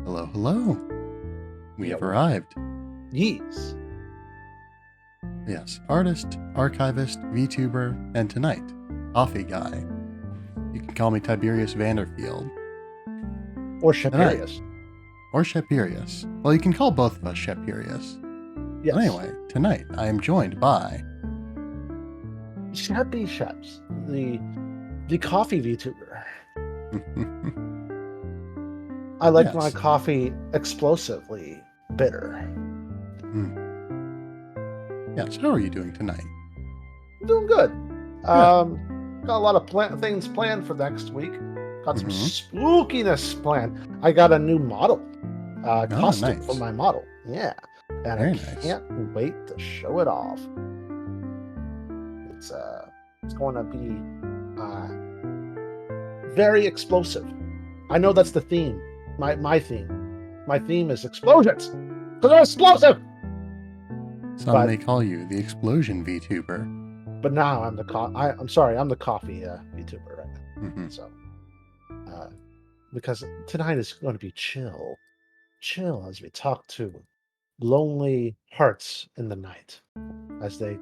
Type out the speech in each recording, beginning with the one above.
Hello, hello. We have Yep. arrived. Yes. Yes, artist, archivist, VTuber, and tonight, coffee guy. You can call me Tiberious Vanderfield. Or Tonight, Sheppyrious. or Sheppyrious. Well, you can call both of us Sheppyrious. Yes. But anyway, tonight I am joined by... SheppySHEPS, the coffee VTuber. I like my Yes. coffee explosively bitter. Yes, how are you doing tonight? I'm doing good. Got a lot of things planned for next week. Got some spookiness planned. I got a new model. Costume nice. for my model. Yeah. And Very I nice. can't wait to show it off. It's going to be very explosive. I know that's the theme. My theme. My theme is explosions. Because they're explosive. Some may call you the explosion VTuber. But now I'm the I'm sorry, I'm the coffee VTuber right now. So because tonight is going to be chill as we talk to lonely hearts in the night as they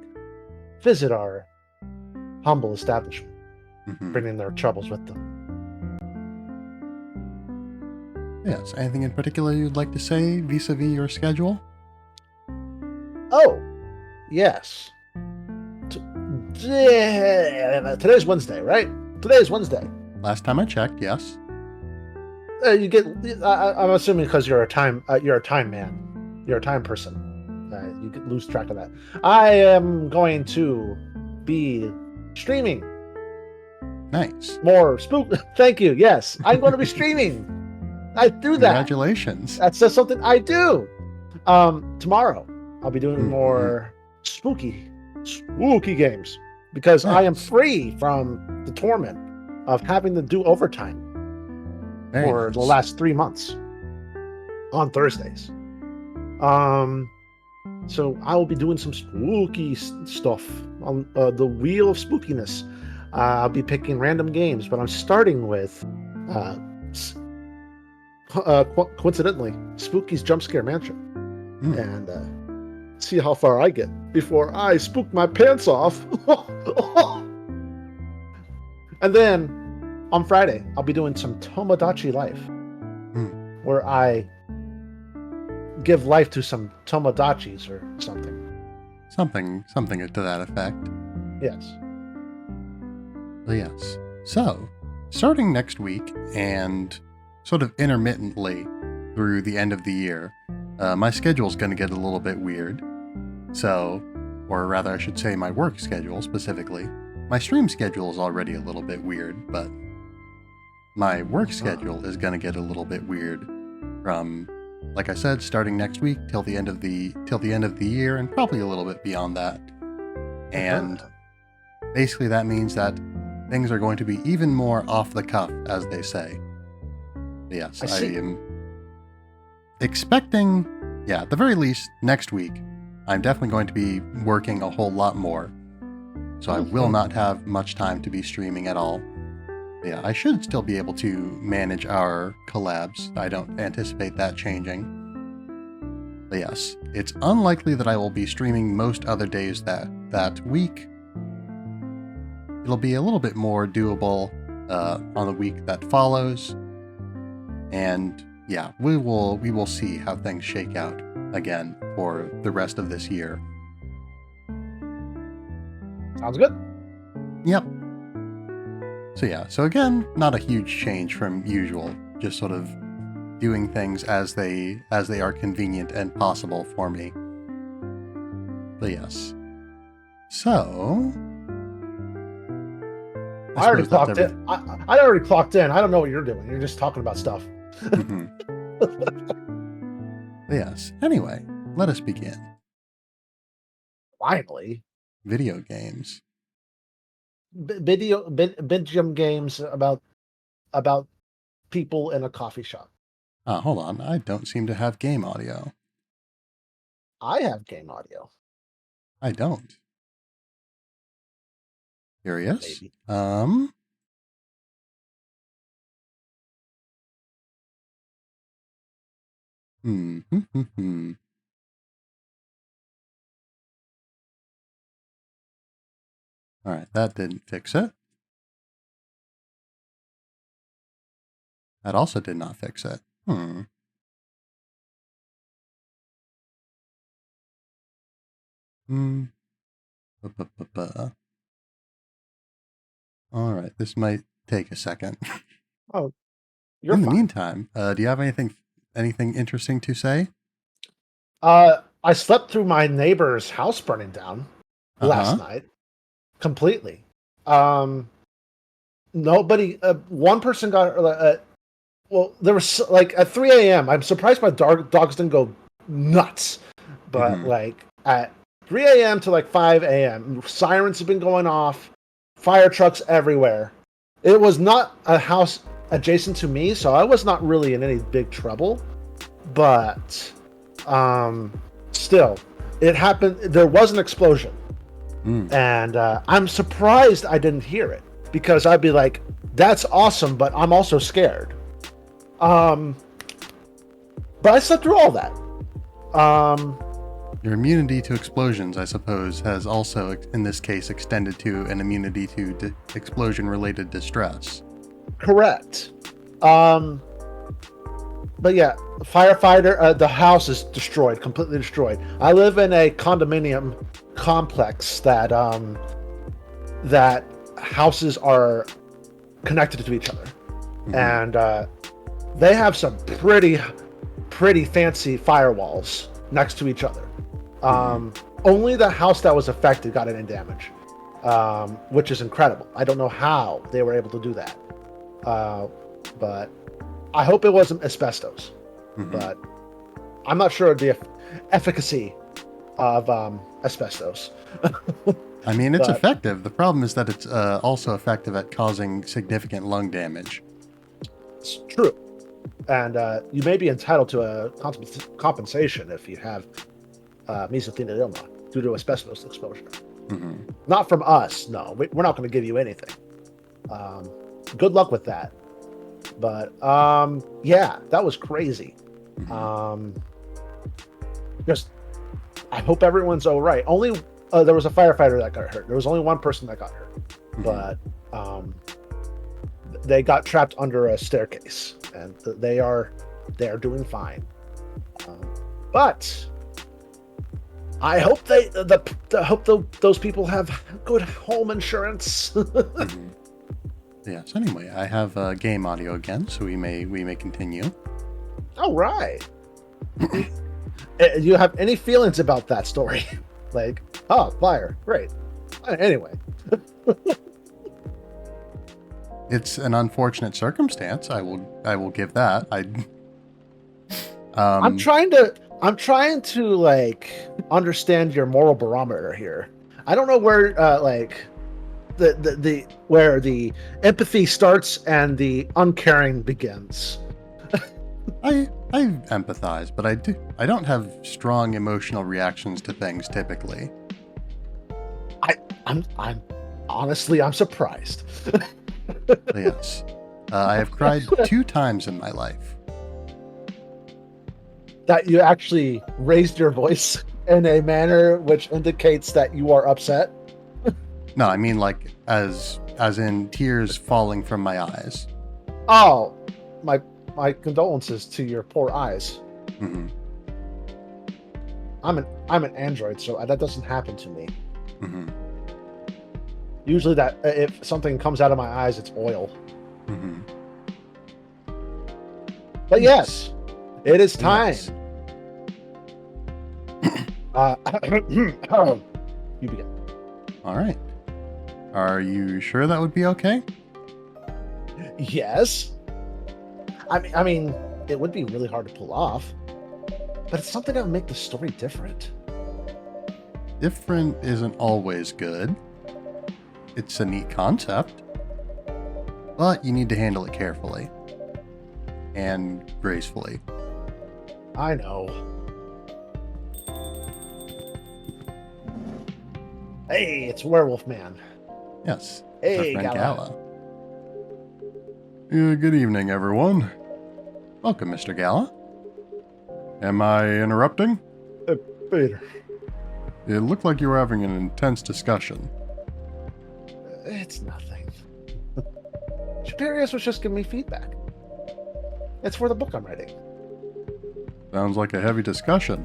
visit our humble establishment, bringing their troubles with them. Yes, anything in particular you'd like to say vis-a-vis your schedule? Oh, yes. Today's Wednesday, right? Today is Wednesday. Last time I checked, yes. You get. I'm assuming because you're a time man. You're a time person. You could lose track of that. I am going to be streaming. Nice. More spook. Thank you. Yes, I'm going to be streaming. I do that. Congratulations. That's just something I do. Tomorrow I'll be doing more spooky games because I am free from the torment of having to do overtime for the last 3 months on Thursdays. So I will be doing some spooky stuff on the Wheel of Spookiness. I'll be picking random games, but I'm starting with coincidentally Spooky's Jump Scare Mansion, and see how far I get before I spook my pants off. And then on Friday I'll be doing some Tomodachi Life, where I give life to some Tomodachis or something. Something to that effect. Yes. Yes. So, starting next week and sort of intermittently through the end of the year, my schedule's going to get a little bit weird. So, or rather I should say my work schedule specifically. My stream schedule is already a little bit weird, but my work schedule is going to get a little bit weird from, like I said, starting next week till the end of the year, and probably a little bit beyond that. And basically that means that things are going to be even more off the cuff, as they say. Yes, I am expecting, at the very least, next week, I'm definitely going to be working a whole lot more. So I will not have much time to be streaming at all. Yeah, I should still be able to manage our collabs. I don't anticipate that changing. But yes, it's unlikely that I will be streaming most other days that week. It'll be a little bit more doable on the week that follows. And yeah, we will see how things shake out again for the rest of this year. Sounds good. Yep. So yeah, so again, not a huge change from usual, just sort of doing things as they are convenient and possible for me. But yes. So I already clocked in. I already clocked in. I don't know what you're doing. You're just talking about stuff. Yes. Anyway, let us begin. Finally. Video games. Video games about people in a coffee shop. Hold on. I don't seem to have game audio. I have game audio. I don't. Curious. Maybe. Hmm. Hmm. Hmm. Hmm. All right, that didn't fix it. That also did not fix it. Hmm. Hmm. Ba-ba-ba-ba. All right, this might take a second. Oh, you're In the fine. meantime, do you have anything interesting to say? I slept through my neighbor's house burning down last Uh-huh. night completely. Um, Nobody. One person got. Well, there was like at 3 a.m. I'm surprised my dogs didn't go nuts, but Mm-hmm. like at 3 a.m. to like 5 a.m. sirens have been going off, fire trucks everywhere. It was not a house adjacent to me, so I was not really in any big trouble. But still, it happened. There was an explosion, Mm. and I'm surprised I didn't hear it because I'd be like, "That's awesome," but I'm also scared. Um, but I slept through all that. Um, Your immunity to explosions, I suppose, has also, in this case, extended to an immunity to explosion-related distress. Correct. But yeah, firefighter. The house is destroyed, completely destroyed. I live in a condominium complex that houses are connected to each other, Mm-hmm. and they have some pretty fancy firewalls next to each other. Mm-hmm. Only the house that was affected got any damage, which is incredible. I don't know how they were able to do that, but I hope it wasn't asbestos. Mm-hmm. But I'm not sure of the efficacy of asbestos. I mean, it's But effective. The problem is that it's also effective at causing significant lung damage. it's true, and you may be entitled to a compensation if you have mesothelioma due to asbestos exposure. Mm-hmm. Not from us, no. We're not going to give you anything. Um, Good luck with that. But yeah, that was crazy. Mm-hmm. Um, just, I hope everyone's all right. Only there was a firefighter that got hurt. There was only one person that got hurt, Mm-hmm. but they got trapped under a staircase, and they are doing fine. But I hope those people have good home insurance. Mm-hmm. Yes. Anyway, I have game audio again, so we may continue. All right. Do you have any feelings about that story? Like, oh, fire, great. Anyway, It's an unfortunate circumstance. I will give that. I'm trying to like understand your moral barometer here. I don't know where like the where the empathy starts and the uncaring begins. I empathize, but I don't have strong emotional reactions to things typically. I'm honestly I'm surprised. But yes, I have cried 2 times in my life. That you actually raised your voice in a manner which indicates that you are upset. No, I mean like as in tears falling from my eyes. Oh, my condolences to your poor eyes. Mm-hmm. I'm an android, so that doesn't happen to me. Mm-hmm. Usually, that if something comes out of my eyes, it's oil. Mm-hmm. But yes, it is time. Yes. You begin. All right. Are you sure that would be okay? Yes. I mean, it would be really hard to pull off, but it's something that would make the story different. Different isn't always good. It's a neat concept, but you need to handle it carefully and gracefully. I know. Hey, it's Werewolf Man. Yes. Hey, Our friend Gala. Good evening, everyone. Welcome, Mr. Gala. Am I interrupting? Peter. It looked like you were having an intense discussion. It's nothing. Tiberious was just giving me feedback. It's for the book I'm writing. Sounds like a heavy discussion.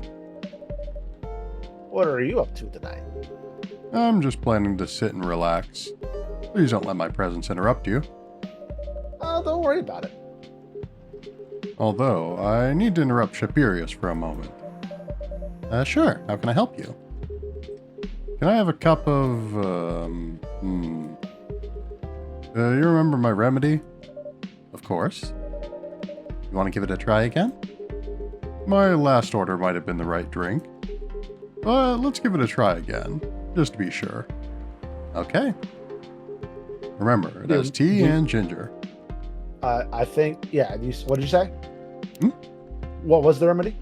What are you up to tonight? I'm just planning to sit and relax. Please don't let my presence interrupt you. Don't worry about it. Although, I need to interrupt Tiberious for a moment. Sure, how can I help you? Can I have a cup of, you remember my remedy? Of course. You want to give it a try again? My last order might have been the right drink. But let's give it a try again, just to be sure. Okay. Remember, it has tea and ginger. I think, yeah, what did you say? Hmm? What was the remedy?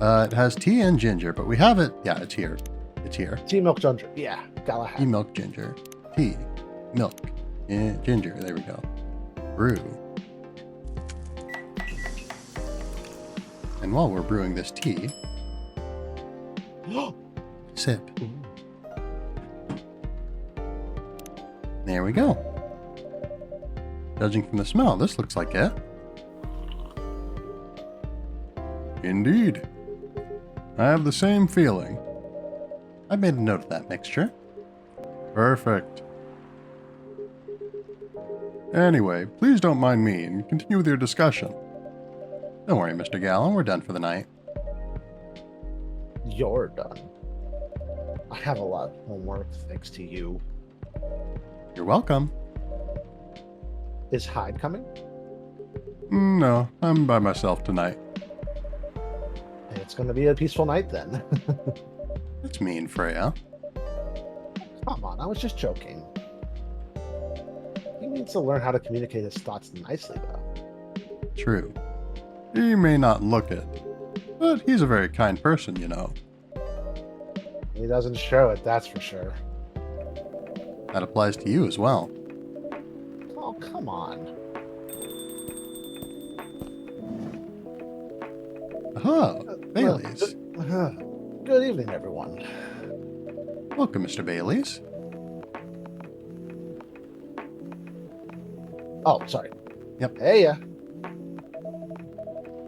It has tea and ginger, but we have it. Yeah, it's here. It's here. Tea, milk, ginger. Yeah, Gala Tea, milk, ginger. Tea, milk, ginger. There we go. Brew. And while we're brewing this tea, sip. There we go. Judging from the smell, this looks like it. Indeed. I have the same feeling. I made a note of that mixture. Perfect. Anyway, please don't mind me and continue with your discussion. Don't worry, Mr. Gallon, we're done for the night. You're done. I have a lot of homework thanks to you. You're welcome. Is Hyde coming? No, I'm by myself tonight. It's going to be a peaceful night then. That's mean, Freya. Come on, I was just joking. He needs to learn how to communicate his thoughts nicely, though. True. He may not look it, but he's a very kind person, you know. He doesn't show it, that's for sure. That applies to you as well. Oh, come on. Aha, Bailey's. Good evening, everyone. Welcome, Mr. Bailey's. Oh, sorry. Yep. Hey,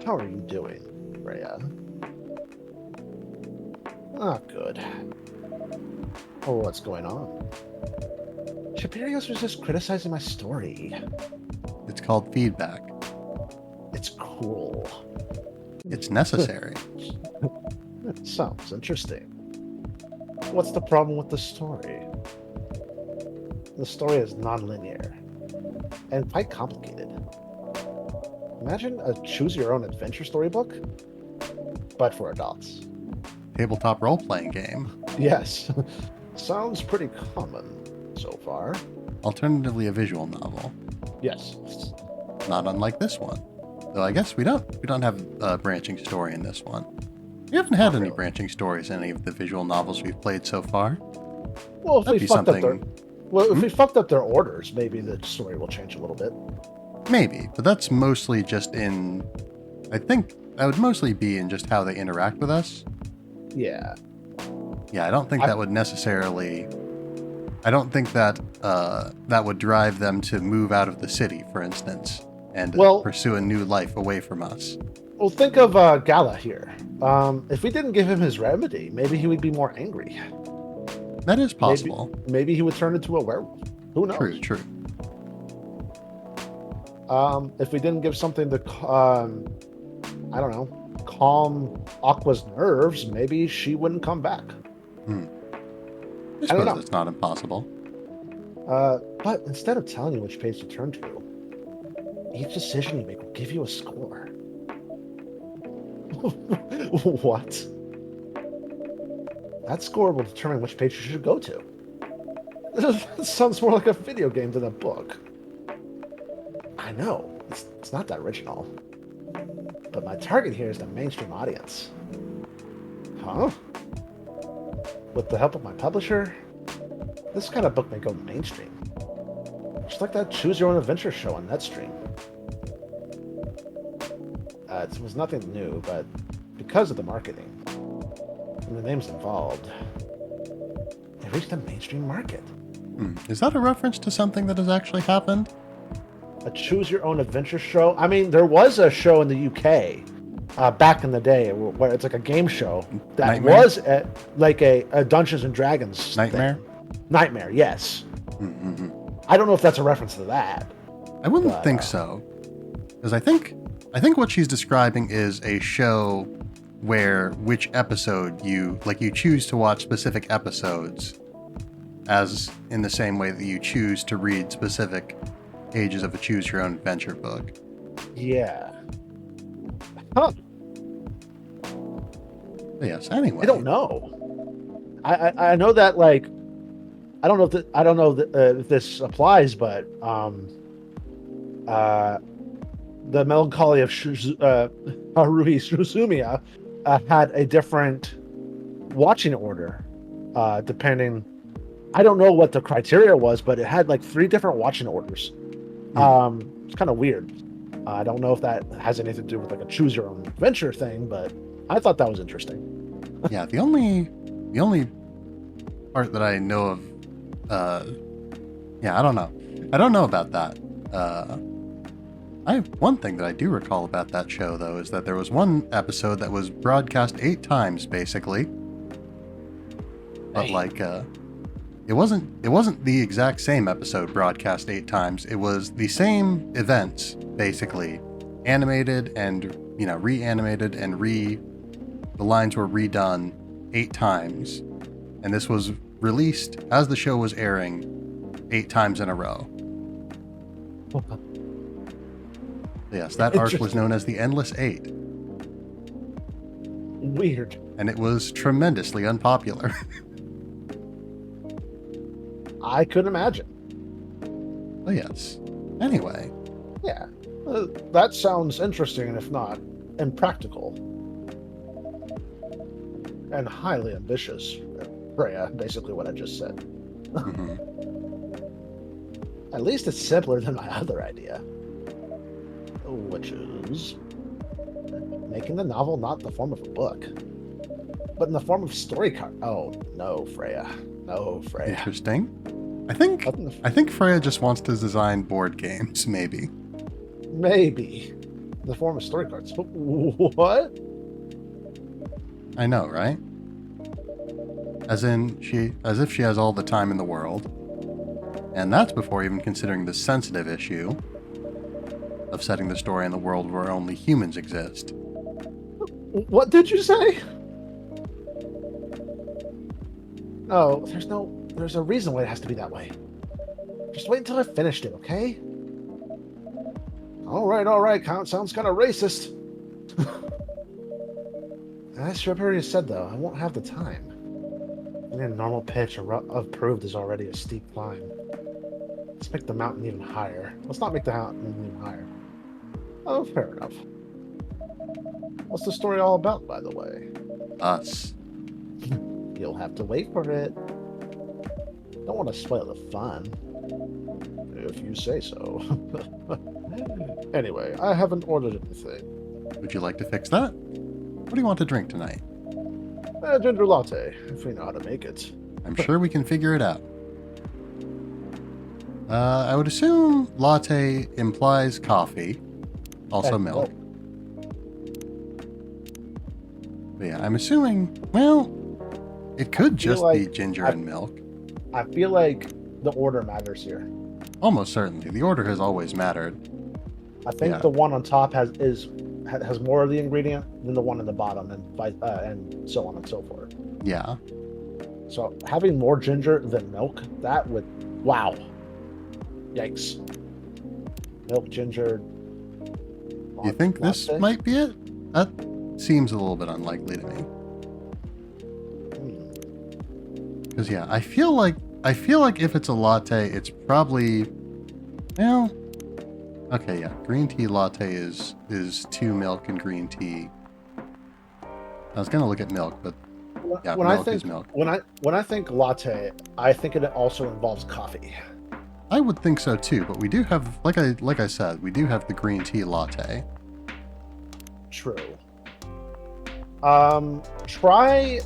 how are you doing, Freya? Ah, good. Oh, what's going on? Tiberious was just criticizing my story. It's called feedback. It's cruel. It's necessary. That sounds interesting. What's the problem with the story? The story is non-linear and quite complicated. Imagine a choose-your-own-adventure storybook, but for adults. Tabletop role-playing game. Yes, sounds pretty common so far. Alternatively, a visual novel. Yes. Not unlike this one. Though I guess we don't have a branching story in this one. We haven't had any branching stories in any of the visual novels we've played so far. Well, if That'd we be fucked up something. if we fucked up their orders, maybe the story will change a little bit. Maybe, but that's mostly just in. I think that would mostly be in just how they interact with us. Yeah. Yeah, I don't think that would necessarily. I don't think that that would drive them to move out of the city, for instance, and pursue a new life away from us. Well, think of Gala here. If we didn't give him his remedy, maybe he would be more angry. That is possible. Maybe he would turn into a werewolf. Who knows? True. If we didn't give something to, I don't know, calm Aqua's nerves, maybe she wouldn't come back. I suppose it's not impossible. But instead of telling you which page to turn to, each decision you make will give you a score. What? That score will determine which page you should go to. This sounds more like a video game than a book. I know, it's not that original. But my target here is the mainstream audience. Huh? With the help of my publisher, this kind of book may go mainstream. Just like that Choose Your Own Adventure show on Netstream. It was nothing new, but because of the marketing and the names involved, they reached the mainstream market. Is that a reference to something that has actually happened? A choose your own adventure show. I mean, there was a show in the UK back in the day where it's like a game show that Nightmare? was like a Dungeons and Dragons Nightmare? thing. Nightmare, yes. Mm-hmm. I don't know if that's a reference to that. I wouldn't think so, because I think what she's describing is a show where which episode you choose to watch specific episodes, as in the same way that you choose to read specific pages of a choose your own adventure book. Yeah. Huh. But yes. Anyway, I don't know. I know that, like, I don't know if this applies, but the Melancholy of Haruhi Suzumiya had a different watching order, depending. I don't know what the criteria was, but it had like 3 different watching orders. It's kind of weird. I don't know if that has anything to do with like a choose your own adventure thing, but I thought that was interesting. Yeah, the only part that I know of, I don't know. I don't know about that. One thing that I do recall about that show, though, is that there was one episode that was broadcast 8 times, basically. But like, it wasn't the exact same episode broadcast 8 times. It was the same events, basically, animated and reanimated, and the lines were redone 8 times, and this was released as the show was airing 8 times in a row. Yes, that arc was known as the Endless 8. Weird. And it was tremendously unpopular. I couldn't imagine. Oh, yes. Anyway. Yeah. That sounds interesting, and if not, impractical. And highly ambitious. Freya, basically what I just said. Mm-hmm. At least it's simpler than my other idea. Which is making the novel not in the form of a book, but in the form of story card. Oh, no, Freya. No, Freya. Interesting. I think Freya just wants to design board games, maybe. Maybe. In the form of story cards. What? I know, right? As if she has all the time in the world. And that's before even considering the sensitive issue of setting the story in the world where only humans exist. What did you say? No, there's a reason why it has to be that way. Just wait until I finished it, okay? All right. Sounds kind of racist. As Tiberious said, though, I won't have the time. And a normal pitch of proved is already a steep climb. Let's make the mountain even higher. Let's not make the mountain even higher. Oh, fair enough. What's the story all about, by the way? Us. You'll have to wait for it. Don't want to spoil the fun. If you say so. Anyway, I haven't ordered anything. Would you like to fix that? What do you want to drink tonight? A ginger latte, if we know how to make it. I'm sure we can figure it out. I would assume latte implies coffee. Also And milk. But yeah, I'm assuming, well, it could just be ginger and milk. I feel like the order matters here. Almost certainly. The order has always mattered. I think the one on top has more of the ingredient than the one in the bottom, and so on and so forth. Yeah. So having more ginger than milk, that would, wow. Yikes. Milk, ginger. You think this might be it? That seems a little bit unlikely to me. Because yeah, I feel like if it's a latte, it's probably, well, okay, yeah, green tea latte is 2 milk and green tea. I was gonna look at milk, but yeah, milk is milk. When I think latte, I think it also involves coffee. I would think so too, but we do have, like I said, we do have the green tea latte. True. Try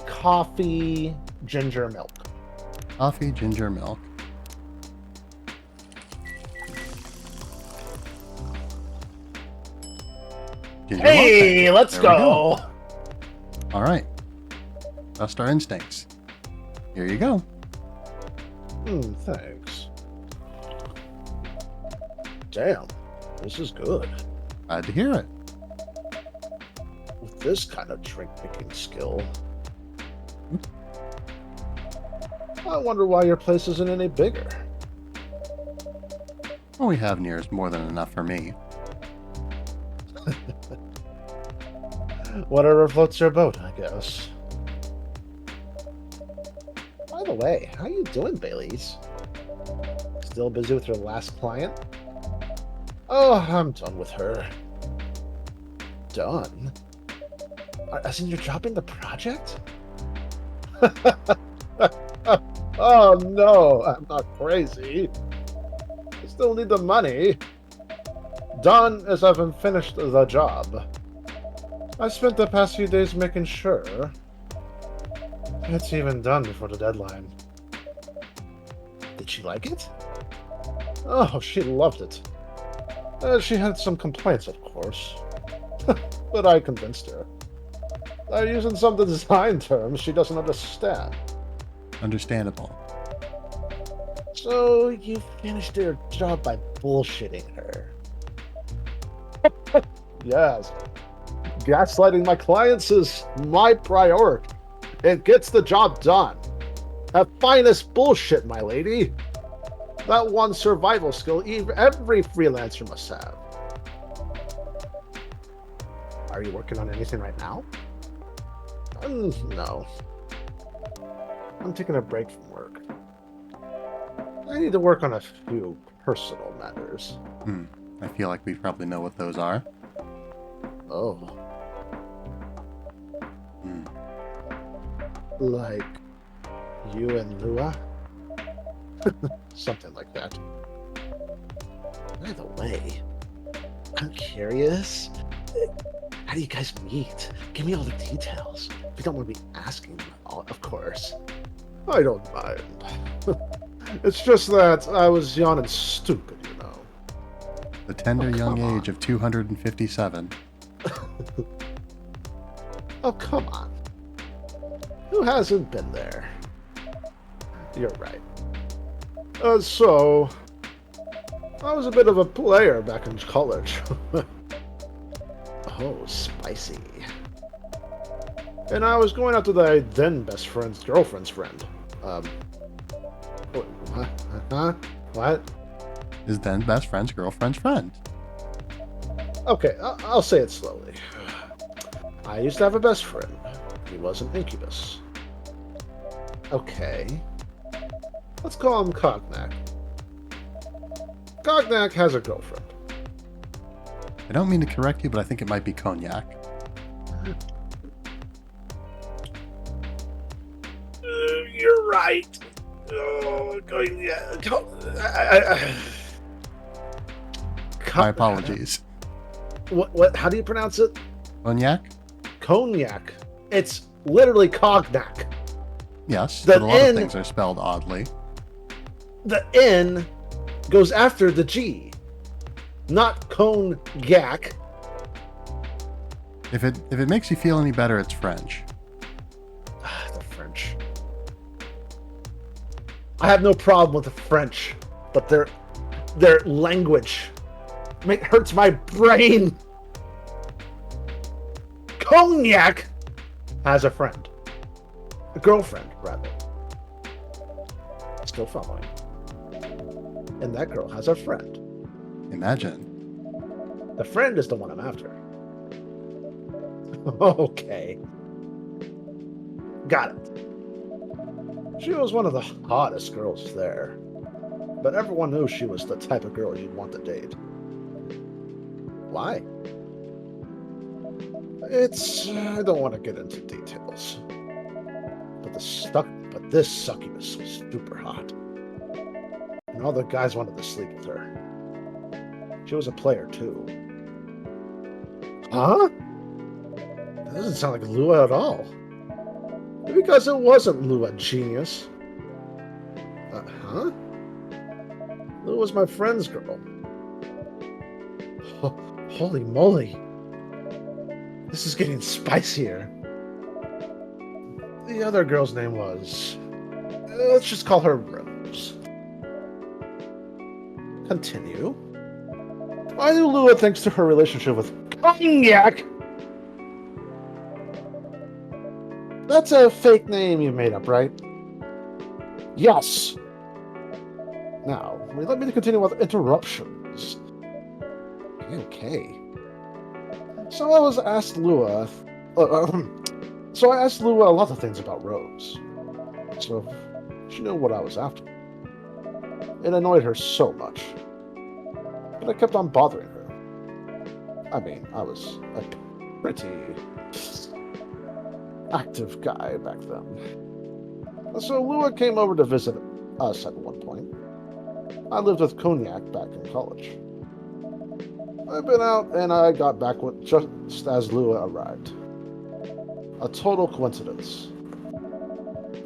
coffee ginger milk. Coffee, ginger milk. Ginger Hey, latte. let's There we go. All right. Trust our instincts. Here you go. Thanks. Damn, this is good. Glad to hear it. With this kind of drink-making skill. I wonder why your place isn't any bigger. What we have near is more than enough for me. Whatever floats your boat, I guess. By the way, how you doing, Baileys? Still busy with your last client? Oh, I'm done with her. Done? As in you're dropping the project? Oh no, I'm not crazy. I still need the money. Done as I haven't finished the job. I spent the past few days making sure it's even done before the deadline. Did she like it? Oh, she loved it. She had some complaints, of course. But I convinced her. I'm using some design terms she doesn't understand. Understandable. So you finished your job by bullshitting her. Yes. Gaslighting my clients is my priority. It gets the job done. At finest bullshit, my lady. That one survival skill every freelancer must have. Are you working on anything right now? No. I'm taking a break from work. I need to work on a few personal matters. I feel like we probably know what those are. Oh. Like you and Lua? Something like that. By the way, I'm curious. How do you guys meet? Give me all the details. If you don't want to be asking, of course. I don't mind. It's just that I was young and stupid, you know. The tender young come age of 257. Oh, come on. Who hasn't been there? You're right. So, I was a bit of a player back in college. Oh, spicy. And I was going out to the then best friend's girlfriend's friend. What? His then best friend's girlfriend's friend. Okay, I'll say it slowly. I used to have a best friend. He was an incubus. Okay. Let's call him Cognac. Cognac has a girlfriend. I don't mean to correct you, but I think it might be cognac. You're right. Oh, My apologies. What? How do you pronounce it? Cognac? Cognac. It's literally cognac. Yes, The but a lot of N- things are spelled oddly. The N goes after the G, not cognac. If it makes you feel any better, it's French. The French. I have no problem with the French, but their language hurts my brain. Cognac has a friend. A girlfriend, rather. Still following. And that girl has a friend. Imagine. The friend is the one I'm after. Okay. Got it. She was one of the hottest girls there. But everyone knew she was the type of girl you'd want to date. Why? I don't want to get into details. But this succubus was super hot. And all the guys wanted to sleep with her. She was a player too. Huh? That doesn't sound like Lua at all. Because it wasn't Lua, genius. Huh? Lua was my friend's girl. Holy moly. This is getting spicier. The other girl's name was... let's just call her Rose. Continue. Why do Lua thanks to her relationship with Cognac? That's a fake name you made up, right? Yes. Now, let me continue with interruptions. Okay. So I asked Lua a lot of things about Rose. So she knew what I was after. It annoyed her so much. But I kept on bothering her. I mean, I was a pretty active guy back then. So Lua came over to visit us at one point. I lived with Cognac back in college. I've been out and I got back just as Lua arrived. A total coincidence.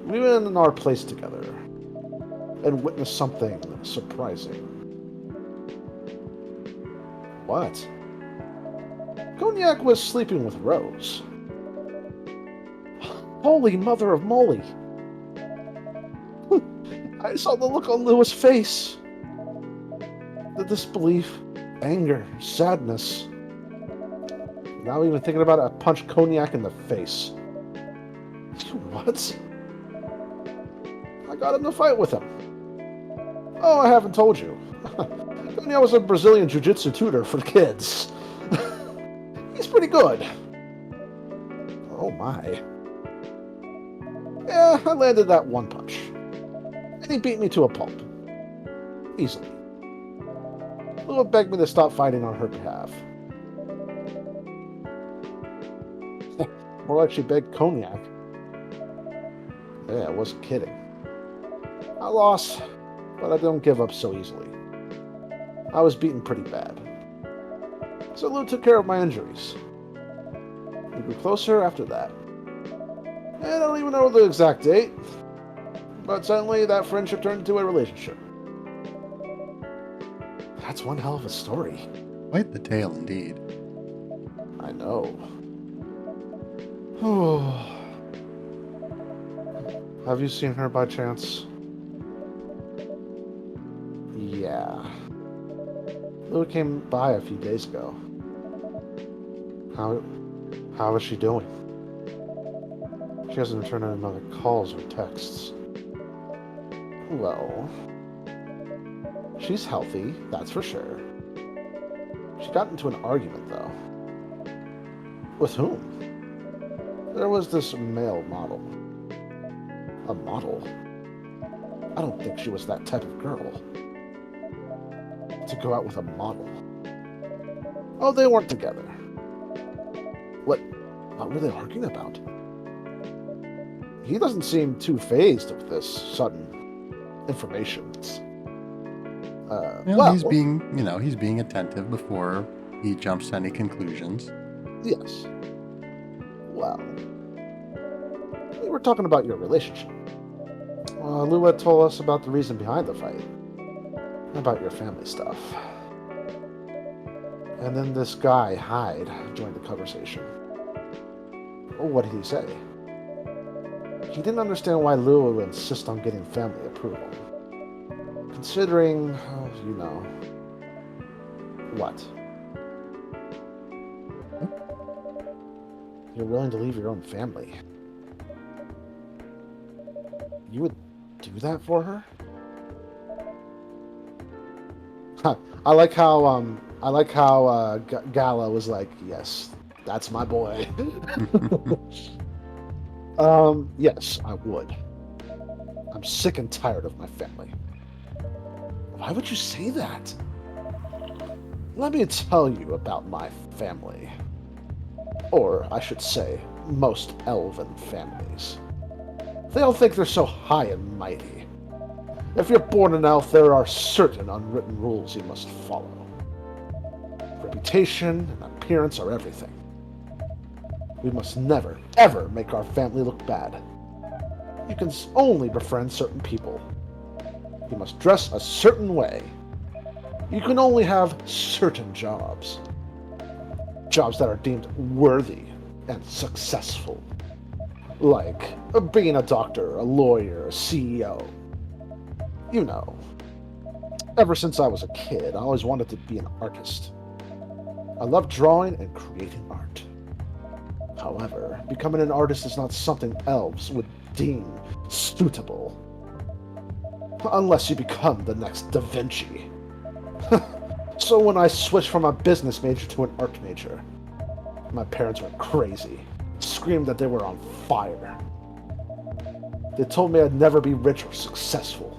We were in our place together and witnessed something surprising. What? Cognac was sleeping with Rose. Holy mother of moly! I saw the look on Lua's face. The disbelief, anger, sadness. Now even thinking about it, I punched Cognac in the face. What? I got in a fight with him. Oh, I haven't told you. Cognac was a Brazilian jiu-jitsu tutor for kids. He's pretty good. Oh my. Yeah, I landed that one punch. And he beat me to a pulp. Easily. Lua begged me to stop fighting on her behalf. More like she begged Cognac. Yeah, I wasn't kidding. I lost, but I don't give up so easily. I was beaten pretty bad. So Lou took care of my injuries. We grew closer after that. And I don't even know the exact date, but suddenly that friendship turned into a relationship. That's one hell of a story. Quite the tale indeed. I know. Have you seen her by chance? Yeah. Lou came by a few days ago. How is she doing? She hasn't returned any other calls or texts. Well, she's healthy, that's for sure. She got into an argument, though. With whom? There was this male model. A model? I don't think she was that type of girl. To go out with a model. Oh, they weren't together. What were they arguing about? He doesn't seem too fazed with this sudden information. He's being attentive before he jumps to any conclusions. Yes. Well, we were talking about your relationship. Lua told us about the reason behind the fight. About your family stuff. And then this guy, Hyde, joined the conversation. Oh, what did he say? He didn't understand why Lua would insist on getting family approval. Considering, what? You're willing to leave your own family. You would do that for her? I like how Gala was like, yes, that's my boy. Yes, I would. I'm sick and tired of my family. Why would you say that? Let me tell you about my family. Or, I should say, most elven families. They all think they're so high and mighty. If you're born an elf, there are certain unwritten rules you must follow. Reputation and appearance are everything. We must never, ever make our family look bad. You can only befriend certain people. You must dress a certain way. You can only have certain jobs. Jobs that are deemed worthy and successful. Like being a doctor, a lawyer, a CEO. You know. Ever since I was a kid, I always wanted to be an artist. I love drawing and creating art. However, becoming an artist is not something elves would deem suitable. Unless you become the next Da Vinci. So when I switched from a business major to an art major, my parents went crazy, screamed that they were on fire. They told me I'd never be rich or successful.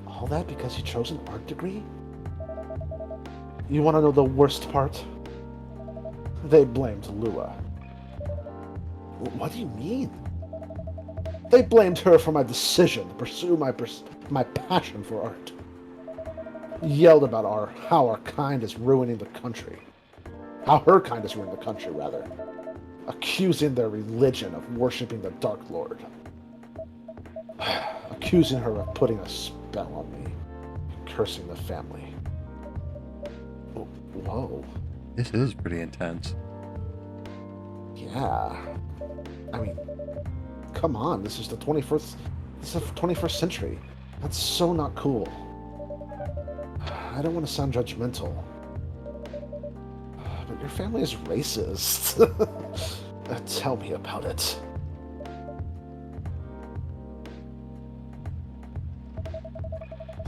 All that because you chose an art degree? You want to know the worst part? They blamed Lua. What do you mean? They blamed her for my decision to pursue my passion for art. Yelled about how our kind is ruining the country. How her kind is ruining the country, rather. Accusing their religion of worshipping the Dark Lord. Accusing her of putting a spell on me. Cursing the family. Whoa. This is pretty intense. Yeah. I mean, come on. This is the 21st century. That's so not cool. I don't want to sound judgmental, but your family is racist. Tell me about it.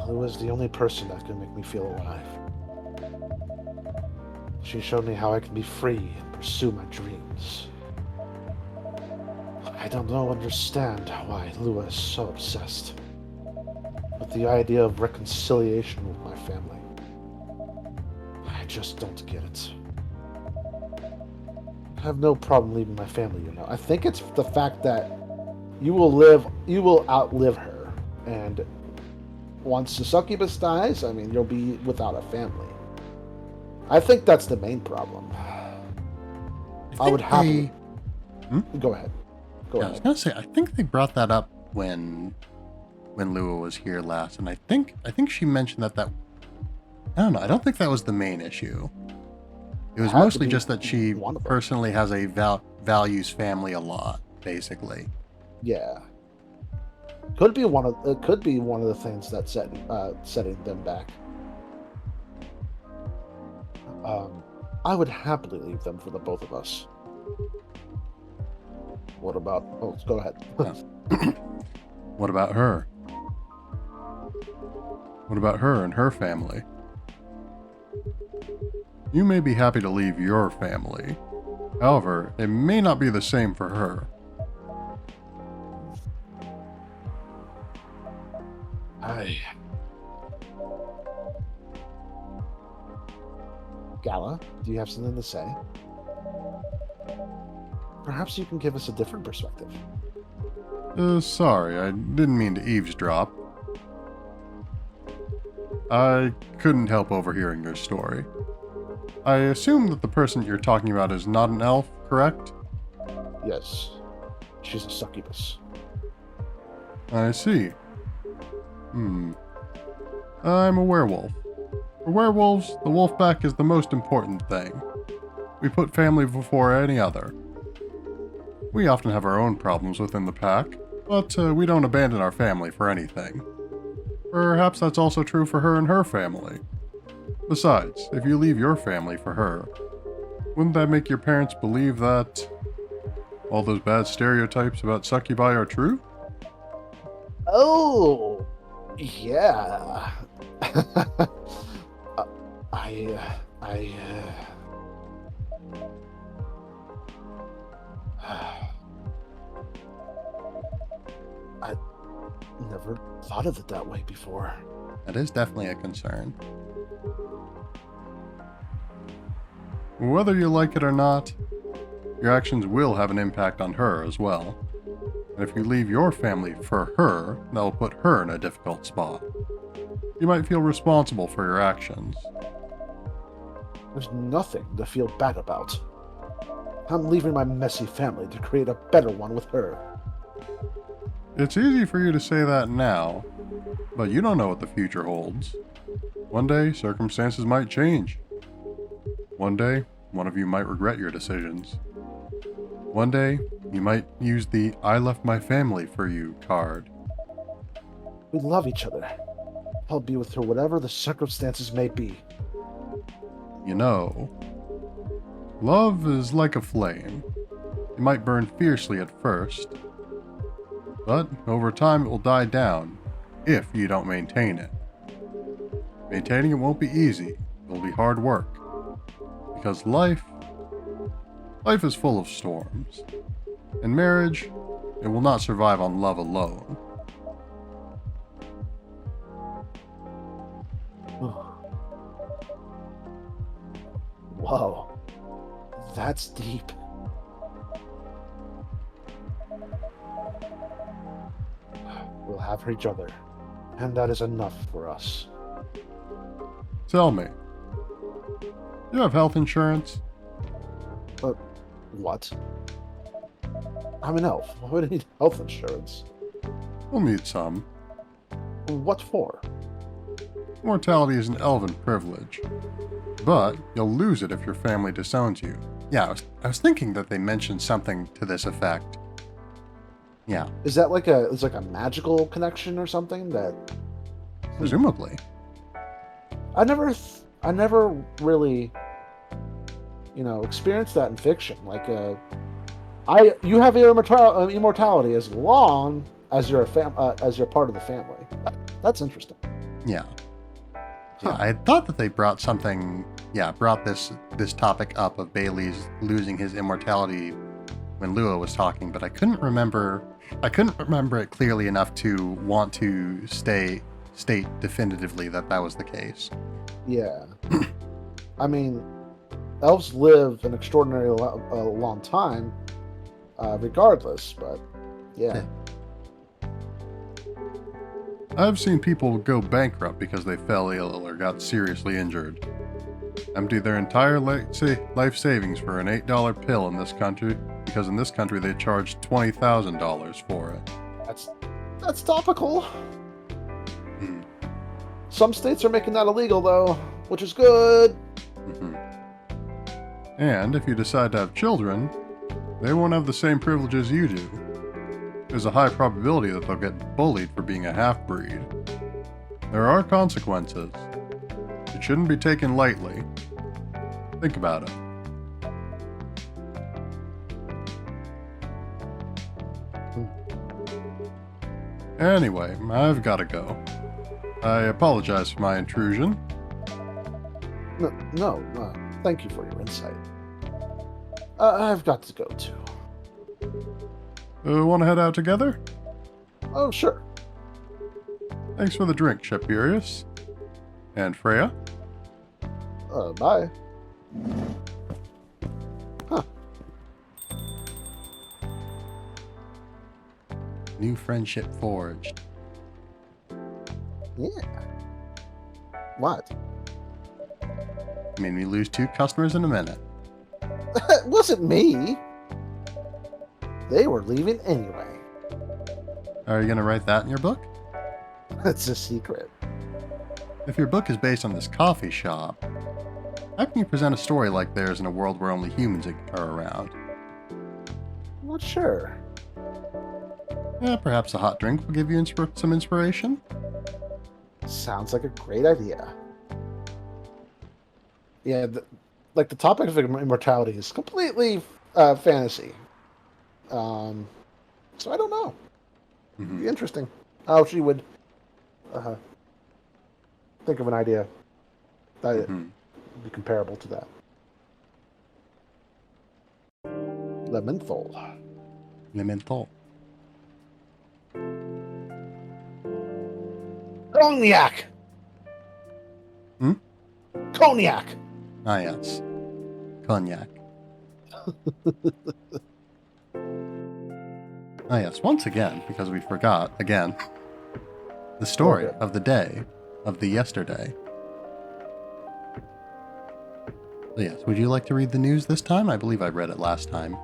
Lou is the only person that can make me feel alive. She showed me how I can be free and pursue my dreams. I don't understand why Lua is so obsessed with the idea of reconciliation with my family. I just don't get it. I have no problem leaving my family, you know. I think it's the fact that you will outlive her, and once the succubus dies, I mean, you'll be without a family. I think that's the main problem. I would happily... Go ahead. Go ahead. I was gonna say, I think they brought that up when Lua was here last, and I think she mentioned that I don't know. I don't think that was the main issue. It was mostly just that she personally has a values family a lot, basically. Yeah. Could be one of the things that setting them back. I would happily leave them for the both of us. What about... Oh, go ahead. What about her? What about her and her family? You may be happy to leave your family. However, it may not be the same for her. Gala, do you have something to say? Perhaps you can give us a different perspective. Sorry, I didn't mean to eavesdrop. I couldn't help overhearing your story. I assume that the person you're talking about is not an elf, correct? Yes. She's a succubus. I see. I'm a werewolf. For werewolves, the wolf pack is the most important thing. We put family before any other. We often have our own problems within the pack, but we don't abandon our family for anything. Perhaps that's also true for her and her family. Besides, if you leave your family for her, wouldn't that make your parents believe that all those bad stereotypes about succubi are true? Oh, yeah. I never thought of it that way before. That is definitely a concern. Whether you like it or not, your actions will have an impact on her as well. And if you leave your family for her, that will put her in a difficult spot. You might feel responsible for your actions. There's nothing to feel bad about. I'm leaving my messy family to create a better one with her. It's easy for you to say that now, but you don't know what the future holds. One day, circumstances might change. One day, one of you might regret your decisions. One day, you might use the I left my family for you card. We love each other. I'll be with her whatever the circumstances may be. You know, love is like a flame. It might burn fiercely at first, but over time it will die down if you don't maintain it. Maintaining it won't be easy. It will be hard work. Because life is full of storms. And marriage, it will not survive on love alone. Whoa. That's deep. We'll have each other, and that is enough for us. Tell me, you have health insurance? What? I'm an elf. Why would I need health insurance? We'll need some. What for? Mortality is an elven privilege, but you'll lose it if your family disowns you. Yeah, I was thinking that they mentioned something to this effect. Yeah. Is that like a magical connection or something that? Presumably. I never really, experienced that in fiction. Like, you have immortality as long as you're as you're part of the family. That's interesting. Yeah. Yeah, I thought that they brought this topic up of Bailey's losing his immortality when Lua was talking, but I couldn't remember it clearly enough to want to state definitively that was the case. Yeah. I mean, elves live an extraordinarily long time, regardless, but yeah. I've seen people go bankrupt because they fell ill or got seriously injured. Empty their entire life savings for an $8 pill in this country, because in this country they charge $20,000 for it. That's topical. Some states are making that illegal, though, which is good. And if you decide to have children, they won't have the same privileges you do. There's a high probability that they'll get bullied for being a half-breed. There are consequences. It shouldn't be taken lightly. Think about it. Anyway, I've got to go. I apologize for my intrusion. No, thank you for your insight. I've got to go too. Want to head out together? Oh, sure. Thanks for the drink, Tiberious. And Freya? Bye. Huh. New friendship forged. Yeah. What? Made me lose 2 customers in a minute. It wasn't me. They were leaving anyway. Are you going to write that in your book? It's a secret. If your book is based on this coffee shop, how can you present a story like theirs in a world where only humans are around? Not sure. Perhaps a hot drink will give you some inspiration? Sounds like a great idea. Yeah, the topic of immortality is completely fantasy. So I don't know. It'd be interesting how she would think of an idea that would be comparable to that. Lementhal. Cognac! Cognac! Ah, yes. Cognac. Ah, yes. Once again, because we forgot, the story of the day, of the yesterday. So yes, would you like to read the news this time? I believe I read it last time.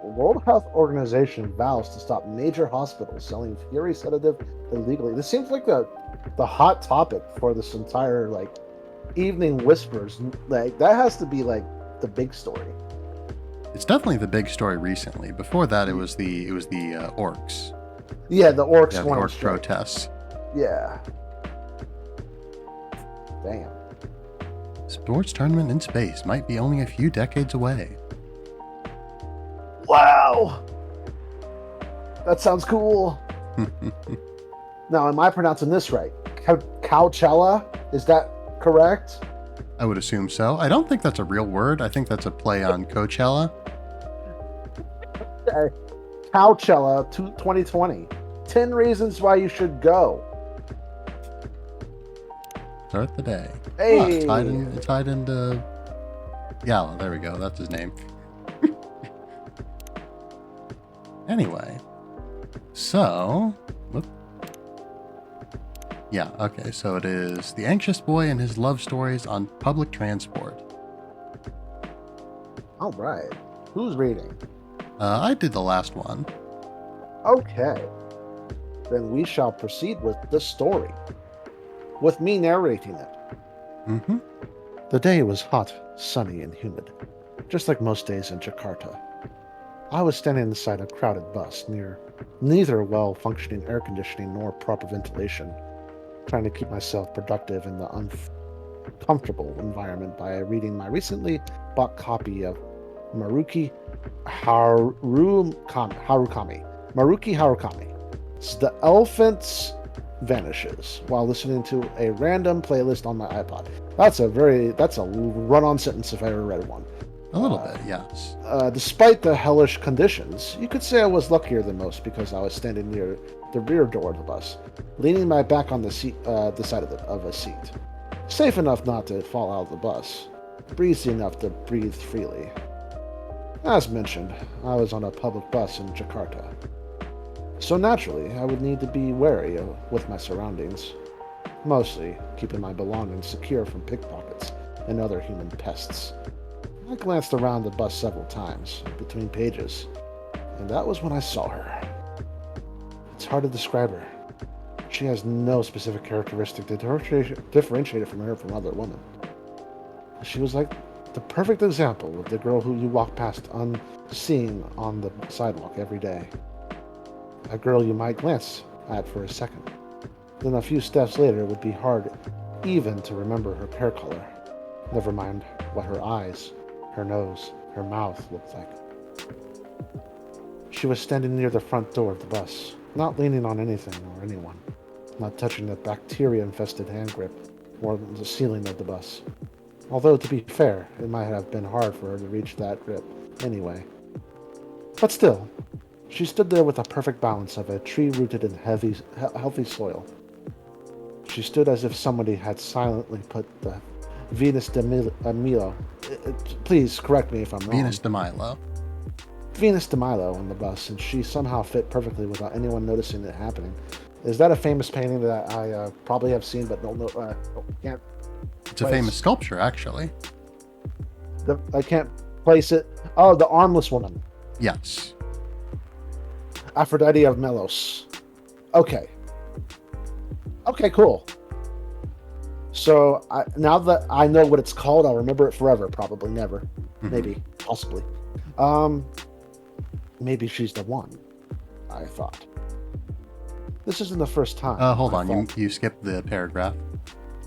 World Health Organization vows to stop major hospitals selling fury sedative illegally. This seems like the hot topic for this entire like evening whispers. Like that has to be like the big story. It's definitely the big story recently. Before that, it was the orcs. Yeah, the orcs Yeah, the went on orc strike. protests. Yeah. Damn. Sports tournament in space might be only a few decades away. Wow. That sounds cool. Now, am I pronouncing this right? Coachella? Is that correct? I would assume so. I don't think that's a real word. I think that's a play on Coachella. Okay. Coachella 2020. 10 reasons why you should go. Start the day. Hey. Oh, it's tied into Gala. There we go. That's his name. Anyway. So, whoop. Yeah, okay. So it is The Anxious Boy and His Love Stories on Public Transport. All right. Who's reading? I did the last one. Okay. Then we shall proceed with the story, with me narrating it. Mm-hmm. The day was hot, sunny, and humid, just like most days in Jakarta. I was standing inside a crowded bus near neither well-functioning air conditioning nor proper ventilation, trying to keep myself productive in the uncomfortable environment by reading my recently bought copy of Maruki Harukami. Maruki Harukami. It's The Elephants Vanishes, while listening to a random playlist on my iPod. That's a run-on sentence if I ever read one. A little bit, yes. Despite the hellish conditions, you could say I was luckier than most because I was standing near the rear door of the bus, leaning my back on the seat, the side of a seat. Safe enough not to fall out of the bus, breezy enough to breathe freely. As mentioned, I was on a public bus in Jakarta, so naturally I would need to be wary with my surroundings, mostly keeping my belongings secure from pickpockets and other human pests. I glanced around the bus several times, between pages, and that was when I saw her. It's hard to describe her. She has no specific characteristic to differentiate her from other women. She was like the perfect example of the girl who you walk past unseen on the sidewalk every day. A girl you might glance at for a second. Then a few steps later it would be hard even to remember her hair color. Never mind what her eyes, her nose, her mouth looked like. She was standing near the front door of the bus, not leaning on anything or anyone, not touching the bacteria-infested hand grip or the ceiling of the bus. Although, to be fair, it might have been hard for her to reach that grip anyway. But still, she stood there with a perfect balance of a tree rooted in healthy soil. She stood as if somebody had silently put the Venus de Milo. Please correct me if I'm wrong. Venus de Milo. Venus de Milo on the bus, and she somehow fit perfectly without anyone noticing it happening. Is that a famous painting that I probably have seen, but don't know? Can't. It's a famous sculpture, actually. I can't place it. Oh, the armless woman. Yes. Aphrodite of Melos. Okay. Okay, cool. So now that I know what it's called, I'll remember it forever. Probably never. Mm-hmm. Maybe. Possibly. Maybe she's the one, I thought. This isn't the first time. Hold on. You skipped the paragraph.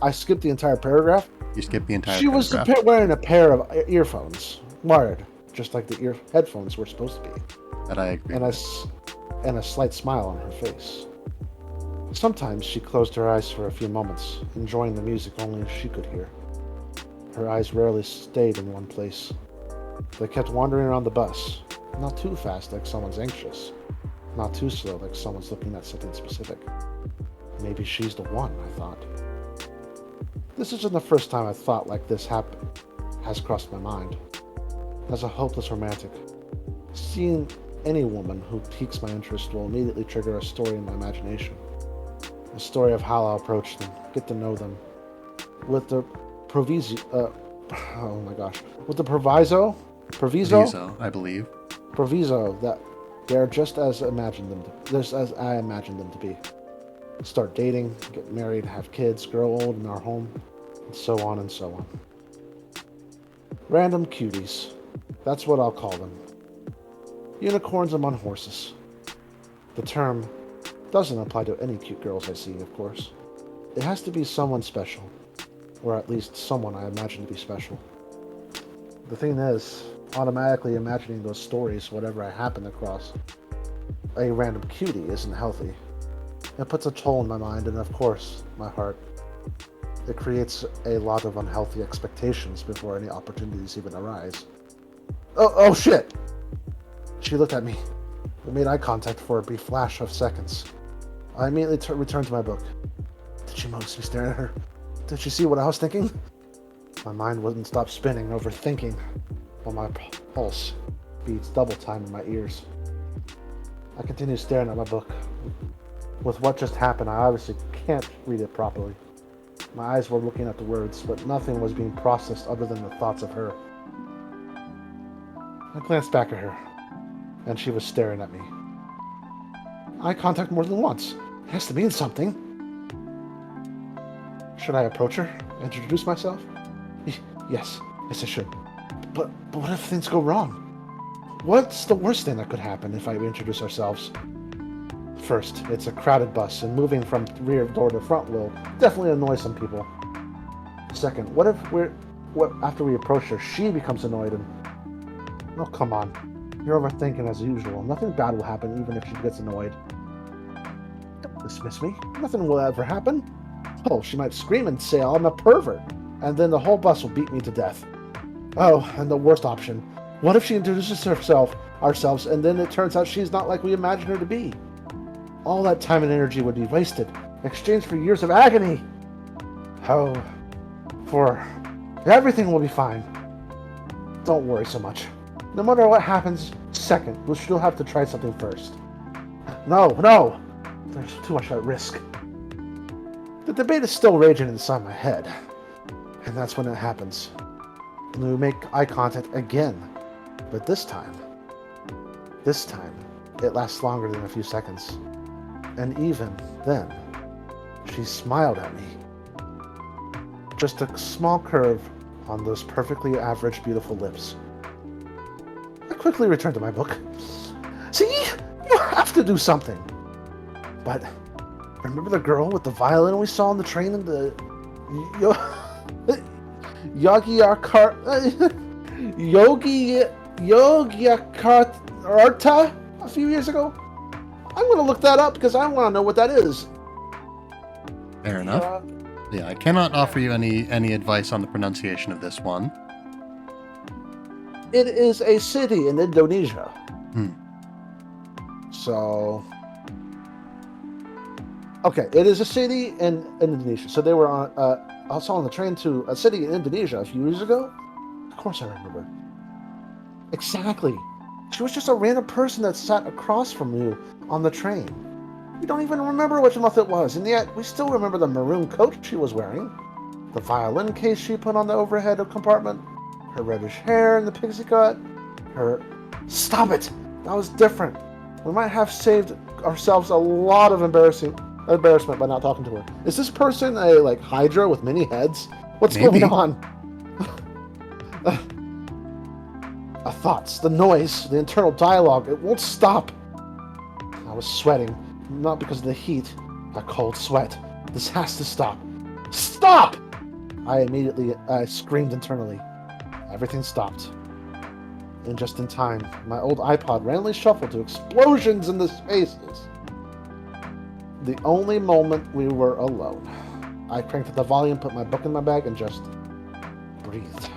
I skipped the entire paragraph? You skipped the entire She paragraph. was wearing a pair of earphones. Wired. Just like the headphones were supposed to be. That I agree. And a slight smile on her face. Sometimes she closed her eyes for a few moments, enjoying the music only she could hear. Her eyes rarely stayed in one place. They kept wandering around the bus, not too fast like someone's anxious, not too slow like someone's looking at something specific. Maybe she's the one, I thought. This isn't the first time a thought like this has crossed my mind. As a hopeless romantic, seeing any woman who piques my interest will immediately trigger a story in my imagination. A story of how I'll approach them, get to know them, with the Oh my gosh. With the proviso, Proviso, I believe. proviso that they're just as I imagined them to be. Start dating, get married, have kids, grow old in our home, and so on and so on. Random cuties. That's what I'll call them. Unicorns among horses. The term doesn't apply to any cute girls I see, of course. It has to be someone special, or at least someone I imagine to be special. The thing is, automatically imagining those stories whenever I happen across a random cutie isn't healthy. It puts a toll on my mind and, of course, my heart. It creates a lot of unhealthy expectations before any opportunities even arise. Oh shit! She looked at me. We made eye contact for a brief flash of seconds. I immediately returned to my book. Did she notice me staring at her? Did she see what I was thinking? My mind wouldn't stop spinning, overthinking, while my pulse beats double time in my ears. I continued staring at my book. With what just happened, I obviously can't read it properly. My eyes were looking at the words, but nothing was being processed other than the thoughts of her. I glanced back at her, and she was staring at me. Eye contact more than once. It has to mean something. Should I approach her? Introduce myself? Yes, I should. But what if things go wrong? What's the worst thing that could happen if I introduce ourselves? First, it's a crowded bus, and moving from rear door to front will definitely annoy some people. Second, what if after we approach her, she becomes annoyed and... Oh, come on. You're overthinking as usual. Nothing bad will happen even if she gets annoyed. Don't dismiss me. Nothing will ever happen. Oh, she might scream and say I'm a pervert, and then the whole bus will beat me to death. Oh, and the worst option. What if she introduces ourselves, and then it turns out she's not like we imagined her to be? All that time and energy would be wasted, exchanged for years of agony. Oh, for everything will be fine. Don't worry so much. No matter what happens, second, we'll still have to try something first. No. There's too much at risk. The debate is still raging inside my head. And that's when it happens. And we make eye contact again. But this time, it lasts longer than a few seconds. And even then, she smiled at me. Just a small curve on those perfectly average, beautiful lips. I quickly returned to my book. See? You have to do something. But remember the girl with the violin we saw on the train in the Yogyakarta a few years ago? I'm going to look that up because I want to know what that is. Fair enough. Yeah, I cannot offer you any advice on the pronunciation of this one. It is a city in Indonesia. So, okay, it is a city in Indonesia. So they were also on the train to a city in Indonesia a few years ago. Of course I remember. Exactly. She was just a random person that sat across from you on the train. We don't even remember which month it was, and yet we still remember the maroon coat she was wearing, the violin case she put on the overhead compartment, her reddish hair and the pixie cut, her... Stop it! That was different. We might have saved ourselves a lot of embarrassment by not talking to her. Is this person a, Hydra with many heads? What's going on? Thoughts, the noise, the internal dialogue, it won't stop. I was sweating, not because of the heat, a cold sweat. This has to stop. Stop! I immediately screamed internally. Everything stopped. And just in time, my old iPod randomly shuffled to explosions in the spaces. The only moment we were alone. I cranked up the volume, put my book in my bag, and just breathed.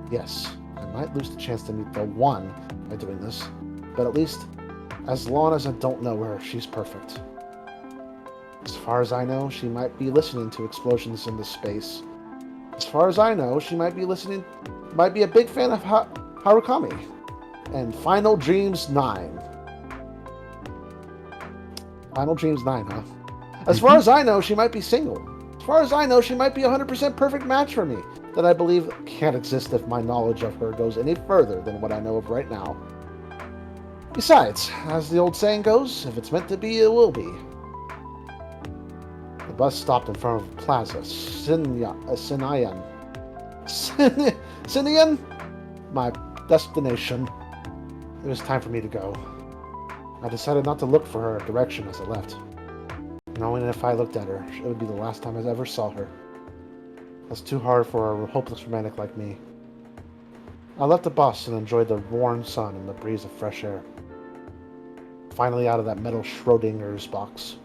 Yes, I might lose the chance to meet the one by doing this, but at least, as long as I don't know her, she's perfect. As far as I know, she might be listening to explosions in the space. As far as I know, she might be a big fan of Harukami and Final Dreams 9. Final Dreams 9, huh? As far as I know, she might be single. As far as I know, she might be a 100% perfect match for me. that I believe can't exist if my knowledge of her goes any further than what I know of right now. Besides, as the old saying goes, if it's meant to be, it will be. The bus stopped in front of Plaza Sinayan. Sinayan? My destination. It was time for me to go. I decided not to look for her direction as I left, knowing that if I looked at her, it would be the last time I ever saw her. That's too hard for a hopeless romantic like me. I left the bus and enjoyed the warm sun and the breeze of fresh air. Finally out of that metal Schrodinger's box.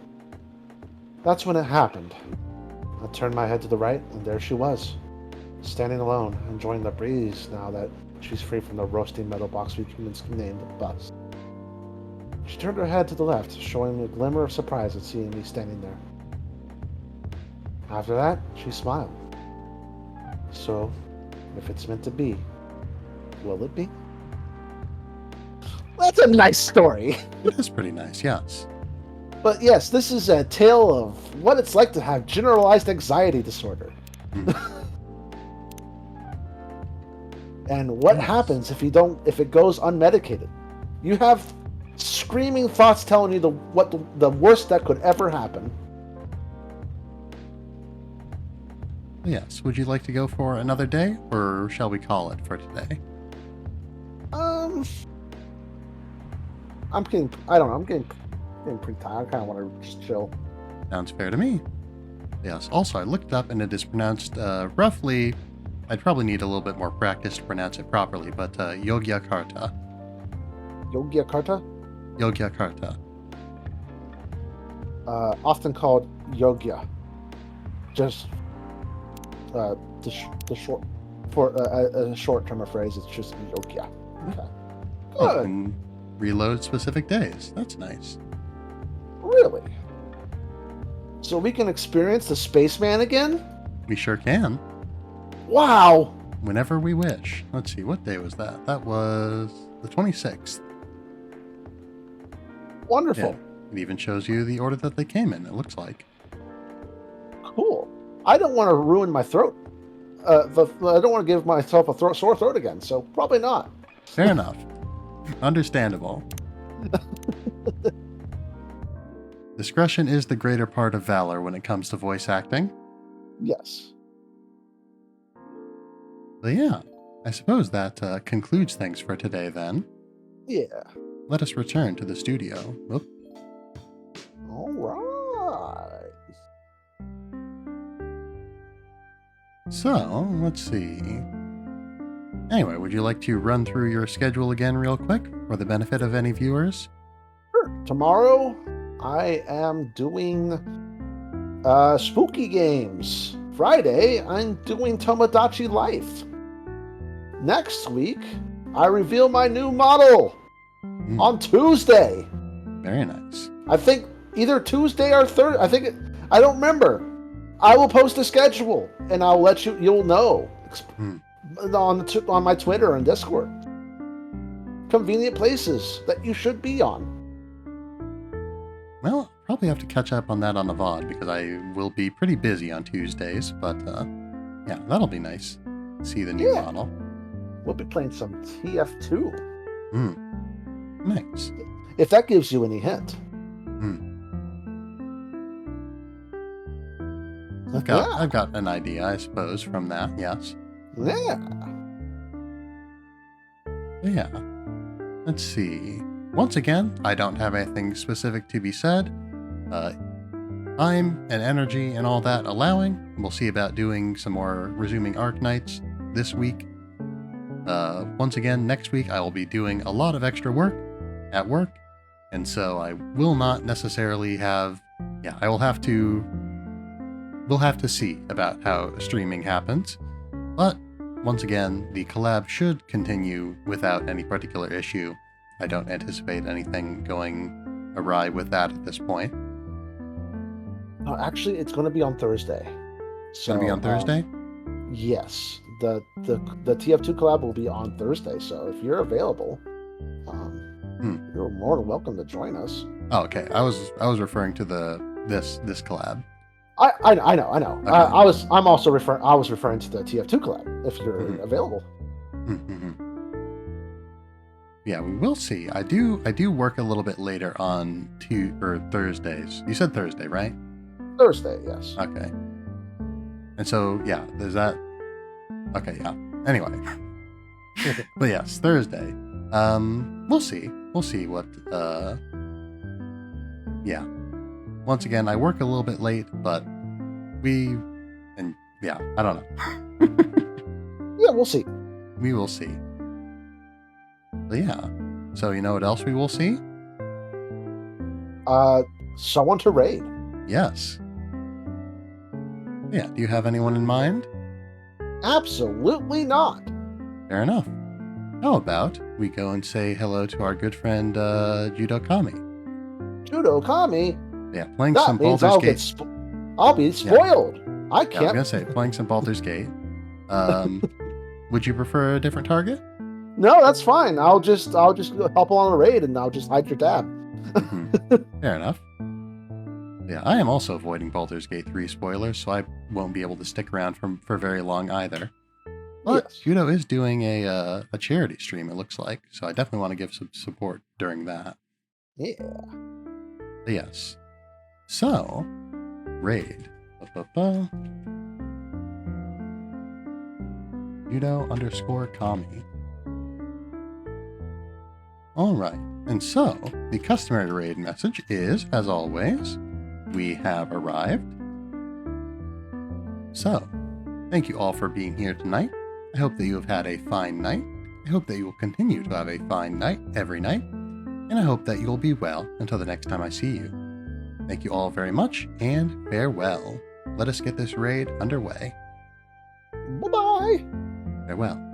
That's when it happened. I turned my head to the right, and there she was, standing alone, enjoying the breeze now that she's free from the roasting metal box we humans named the bus. She turned her head to the left, showing a glimmer of surprise at seeing me standing there. After that, she smiled. So, if it's meant to be, will it be? That's a nice story. It is pretty nice, yes. But yes, this is a tale of what it's like to have generalized anxiety disorder. And what happens if it goes unmedicated? You have screaming thoughts telling you the worst that could ever happen. Yes. Would you like to go for another day, or shall we call it for today? I'm getting pretty tired. I kind of want to just chill. Sounds fair to me. Yes. Also, I looked it up, and it is pronounced roughly. I'd probably need a little bit more practice to pronounce it properly, but Yogyakarta. Yogyakarta? Yogyakarta. Often called Yogya. Just the short for a short term of phrase. It's just Yogya. Okay. Oh, Good. and reload specific days. That's nice. Really? So we can experience the spaceman again? We sure can. Wow! Whenever we wish. Let's see, what day was that? That was the 26th. Wonderful. Yeah, it even shows you the order that they came in, it looks like. Cool. I don't want to ruin my throat. I don't want to give myself a sore throat again, so probably not. Fair enough. Understandable. Discretion is the greater part of valor when it comes to voice acting. Yes. But yeah, I suppose that concludes things for today then. Yeah. Let us return to the studio. Whoop. All right. So, let's see. Anyway, would you like to run through your schedule again real quick for the benefit of any viewers? Sure. Tomorrow, I am doing spooky games. Friday, I'm doing Tomodachi Life. Next week, I reveal my new model on Tuesday. Very nice. I think either Tuesday or Thursday. I don't remember. I will post a schedule and I'll let you'll know on my Twitter and Discord. Convenient places that you should be on. Well, probably have to catch up on that on the VOD because I will be pretty busy on Tuesdays, but yeah, that'll be nice. See the new model. We'll be playing some TF2. Nice. If that gives you any hint. I've got an idea, I suppose, from that, yes. Yeah. Yeah. Let's see. Once again, I don't have anything specific to be said. Time and energy and all that allowing, we'll see about doing some more resuming Arc Nights this week. Once again, next week I will be doing a lot of extra work at work, and so I will not necessarily have... Yeah, I will have to... We'll have to see about how streaming happens, but once again, the collab should continue without any particular issue. I don't anticipate anything going awry with that at this point. No, actually, it's going to be on Thursday. It's going to be on Thursday? Yes. The TF2 collab will be on Thursday, so if you're available, you're more than welcome to join us. Oh, okay. I was referring to this collab. I know. Okay. I was referring to the TF2 collab. If you're available. Yeah, we will see. I do work a little bit later on Thursdays. You said Thursday, right? Thursday, yes. Okay. And so yeah, there's that. Okay, yeah. Anyway. But yes, Thursday. We'll see. We'll see what yeah. Once again, I work a little bit late, but I don't know. Yeah, we'll see. We will see. But yeah. So you know what else we will see? Someone to raid. Yes. Yeah, do you have anyone in mind? Absolutely not. Fair enough. How about we go and say hello to our good friend Judo Kami? Judo Kami? Yeah, playing That some means Baldur's Gate. I'll be spoiled. Yeah. I Yeah, can't. I'm gonna say playing some Baldur's Gate. Would you prefer a different target? No, that's fine. I'll just help along the raid and I'll just hide your tab. Fair enough. Yeah, I am also avoiding Baldur's Gate 3 spoilers, so I won't be able to stick around for very long either. But Yes. Judo is doing a charity stream, it looks like, so I definitely want to give some support during that. Yeah. But yes. So, raid. Judo_Kami. Alright, and so, the customary raid message is, as always, we have arrived. So, thank you all for being here tonight. I hope that you have had a fine night. I hope that you will continue to have a fine night every night. And I hope that you'll be well until the next time I see you. Thank you all very much, and farewell. Let us get this raid underway. Bye-bye. Farewell.